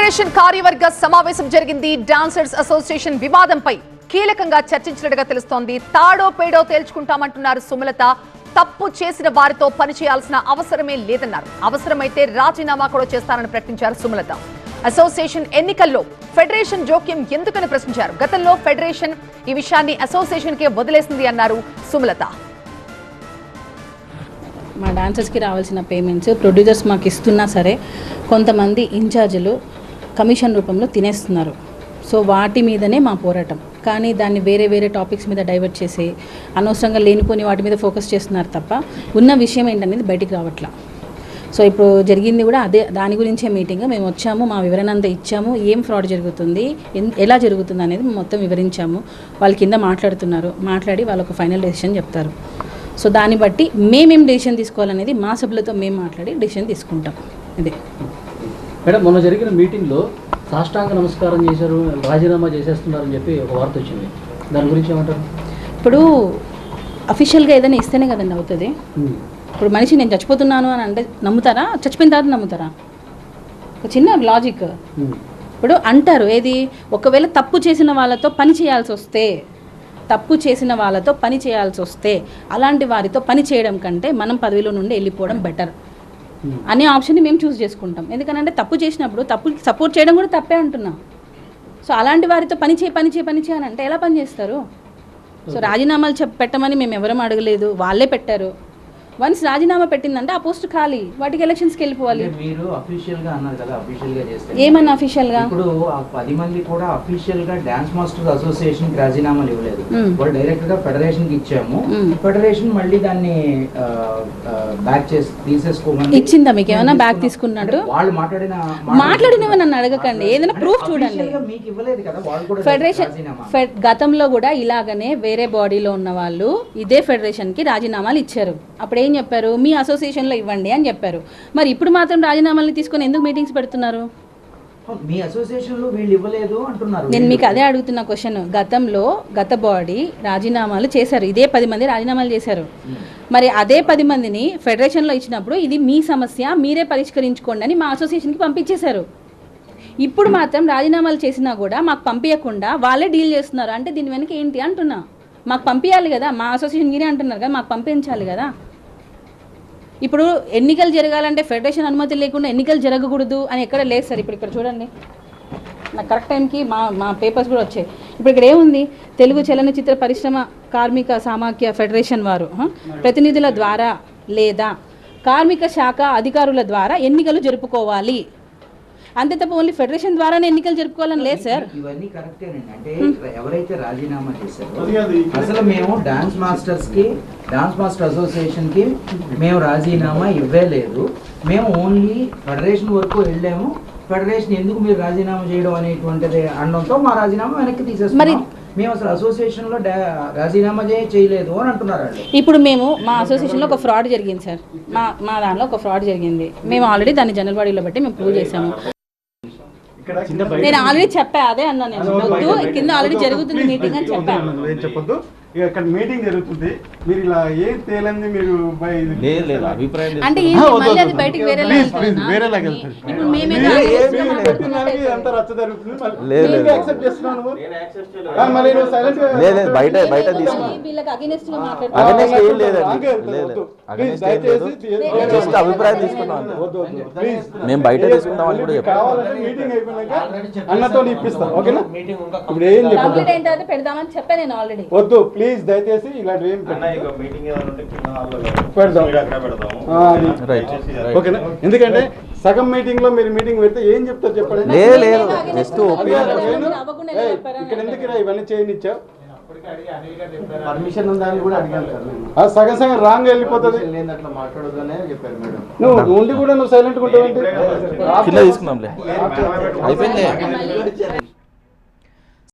Federation కార్యవర్గ సమావేశం జరిగింది. డాన్సర్స్ అసోసియేషన్ వివాదంపై కీలకంగా చర్చించినట్టుగా తెలుస్తోంది. తాడో పేడో తేల్చుకుంటామంటున్నారు సుమలత. తప్పు చేసిన వారితో పనిచేయాల్సిన అవసరమే లేదన్నారు. అవసరమైతే రాజీనామా కూడా చేస్తారని ప్రకటించారు సుమలత. అసోసియేషన్ ఎన్నికల్లో ఫెడరేషన్ జోక్యం ఎందుకని ప్రశ్నించారు. గతంలో ఫెడరేషన్ ఈ విషయాన్ని అసోసియేషన్కే వదిలేసింది అన్నారు సుమలత. మా డాన్సర్స్కి రావాల్సిన పేమెంట్స్ ప్రొడ్యూసర్స్ మాకు ఇస్తున్నా సరే కొంతమంది ఇన్ఛార్జీలు కమిషన్ రూపంలో తినేస్తున్నారు. సో వాటి మీదనే మా పోరాటం. కానీ దాన్ని వేరే వేరే టాపిక్స్ మీద డైవర్ట్ చేసి అనవసరంగా లేనిపోని వాటి మీద ఫోకస్ చేస్తున్నారు తప్ప ఉన్న విషయం ఏంటనేది బయటికి రావట్లా. సో ఇప్పుడు జరిగింది కూడా అదే, దాని గురించే మీటింగ్. మేము వచ్చాము, మా వివరణ అంతా ఇచ్చాము. ఏం ఫ్రాడ్ జరుగుతుంది, ఎలా జరుగుతుంది అనేది మేము మొత్తం వివరించాము. వాళ్ళ కింద మాట్లాడుతున్నారు, మాట్లాడి వాళ్ళకు ఫైనల్ డెసిషన్ చెప్తారు. సో దాన్ని బట్టి మేమేం డెసిషన్ తీసుకోవాలనేది మా సభ్యులతో మేము మాట్లాడి డెసిషన్ తీసుకుంటాం. ఇదే మేడం, మొన్న జరిగిన మీటింగ్లో సాష్టాంగ నమస్కారం చేశారు, రాజీనామా చేసేస్తున్నారని చెప్పి ఒక వార్త వచ్చింది. దాని గురించి ఏమంటారు? ఇప్పుడు అఫీషియల్గా ఏదైనా ఇస్తేనే కదండి అవుతుంది. ఇప్పుడు మనిషి నేను చచ్చిపోతున్నాను అని అంటే నమ్ముతారా? చచ్చిపోయిన తర్వాత నమ్ముతారా? ఒక చిన్న లాజిక్. ఇప్పుడు అంటారు ఏది, ఒకవేళ తప్పు చేసిన వాళ్ళతో పని చేయాల్సి వస్తే అలాంటి వారితో పని చేయడం కంటే మనం పదవిలో నుండి వెళ్ళిపోవడం బెటర్ అనే ఆప్షన్ని మేము చూస్ చేసుకుంటాం. ఎందుకంటే తప్పు చేసినప్పుడు తప్పుకి సపోర్ట్ చేయడం కూడా తప్పే అంటున్నాం. సో అలాంటి వారితో పని చేయని అంటే ఎలా పని చేస్తారు? సో రాజీనామాలు పెట్టమని మేము ఎవరం అడగలేదు, వాళ్ళే పెట్టారు. వన్స్ రాజీనామా పెట్టిందంటే ఆ పోస్ట్ ఖాళీ, వాటికి ఎలక్షన్స్కి వెళ్ళిపోవాలి. మీరు అఫీషియల్ గా అన్నారు కదా, అఫీషియల్ గా చేస్తే ఏమన్నా అఫీషియల్ గా ఇప్పుడు ఆ 10 మంది కూడా అఫీషియల్ గా డాన్స్ మాస్టర్స్ అసోసియేషన్ కి రాజీనామాలు ఇవ్వలేదు. వాళ్ళు డైరెక్ట్ గా ఫెడరేషన్ కి ఇచ్చాము. ఫెడరేషన్ మళ్ళీ దాన్ని బ్యాక్ చేసి తీసేసుకోమని ఇచ్చిందా? మీకు ఏమైనా బ్యాక్ తీసుకున్నట్టు వాళ్ళు మాట్లాడినవి నన్ను అడగకండి. ఏదైనా ప్రూఫ్ చూడండి. మీకు ఇవ్వలేదు కదా వాళ్ళు కూడా. ఫెడరేషన్ గతంలో కూడా ఇలాగనే వేరే బాడీలో ఉన్న వాళ్ళు ఇదే ఫెడరేషన్ కి రాజీనామాలు ఇచ్చారు. అప్పుడు ఏం చెప్పారు? మీ అసోసియేషన్లో ఇవ్వండి అని చెప్పారు. మరి ఇప్పుడు మాత్రం రాజీనామాలు తీసుకొని ఎందుకు మీటింగ్స్ పెడుతున్నారు? మీ అసోసియేషన్లో వీళ్ళు ఇవ్వలేదు అంటున్నారు. నేను మీకు అదే అడుగుతున్న క్వశ్చన్. గత బాడీ రాజీనామాలు చేశారు, ఇదే 10 మంది రాజీనామాలు చేశారు. మరి అదే 10 మందిని ఫెడరేషన్లో ఇచ్చినప్పుడు ఇది మీ సమస్య, మీరే పరిష్కరించుకోండి అని మా అసోసియేషన్కి పంపించేశారు. ఇప్పుడు మాత్రం రాజీనామాలు చేసినా కూడా మాకు పంపించకుండా వాళ్ళే డీల్ చేస్తున్నారు. అంటే దీని వెనక ఏంటి అంటున్నా? మాకు పంపించాలి కదా, మా అసోసియేషన్ మీరే అంటున్నారు కదా, మాకు పంపించాలి కదా. ఇప్పుడు ఎన్నికలు జరగాలంటే ఫెడరేషన్ అనుమతి లేకుండా ఎన్నికలు జరగకూడదు అని ఎక్కడ లేదు సార్. ఇప్పుడు ఇక్కడ చూడండి, నాకు కరెక్ట్ టైంకి మా పేపర్స్ కూడా వచ్చాయి. ఇప్పుడు ఇక్కడ ఏముంది? తెలుగు చలనచిత్ర పరిశ్రమ కార్మిక సమాఖ్య ఫెడరేషన్ వారు ప్రతినిధుల ద్వారా లేదా కార్మిక శాఖ అధికారుల ద్వారా ఎన్నికలు జరుపుకోవాలి. అంతే తప్ప ఓన్లీ ఫెడరేషన్ ద్వారానే ఎన్నికలు జరుపుకోవాలని లేదు సార్. ఇవన్నీ కరెక్టేనండి. అంటే ఎవరైతే రాజీనామా చేశారో అసలు మేము డాన్స్ మాస్టర్ అసోసియేషన్ కి మేము రాజీనామా ఇవ్వలేదు. మేము ఓన్లీ ఫెడరేషన్ వరకు వెళ్ళాము. ఫెడరేషన్ ఎందుకు మీరు రాజీనామా చేయడం అనేటువంటిది అనడంతో మా రాజీనామా వెనక్కి తీసేస్తున్నాం. మేము అసలు అసోసియేషన్ లో రాజీనామా చేయలేదు అని అంటున్నారు. ఇప్పుడు మేము మా అసోసియేషన్లో ఒక ఫ్రాడ్ జరిగింది సార్. మా దానిలో ఒక ఫ్రాడ్ జరిగింది. మేము ఆల్రెడీ దాన్ని జనరల్ బాడీలో బట్టి మేము ప్రూవ్ చేసాము. నేను ఆల్రెడీ చెప్పా, అదే అన్నా నేను. వద్దు, కింద ఆల్రెడీ జరుగుతుంది మీటింగ్ అని చెప్పాను. చెప్పొద్దు, ఇక్కడ మీటింగ్ జరుగుతుంది, మీరు ఇలా ఏం తేలంది మీరు అంటే మళ్ళీ అది బయటికి వేరేలా ఇప్పుడు మేమేదో అంత రచ్చ జరుగుతుంది. వీళ్ళకి అగైనెస్ట్ గా మీటింగ్ అయిపోయినాక అన్నతో ఇప్పిస్తాం. ఓకేనా? ఇప్పుడు ఏం చెప్పండి పెడదామని చెప్పా నేను ఆల్రెడీ. వద్దు ప్లీజ్, దయచేసి ఇలాంటివి ఏం ఓకేనా? ఎందుకంటే సగం మీటింగ్ లో మీరు మీటింగ్ పెడితే ఏం చెప్తారు చెప్పండి. ఇక్కడ ఎందుకు ఇవన్నీ చేయనిచ్చావు? పర్మిషన్ ఉందని కూడా అడిగాను. సగం రాంగ్ వెళ్ళిపోతుంది. నువ్వు ఉండి కూడా నువ్వు సైలెంట్ గా ఉంటావు.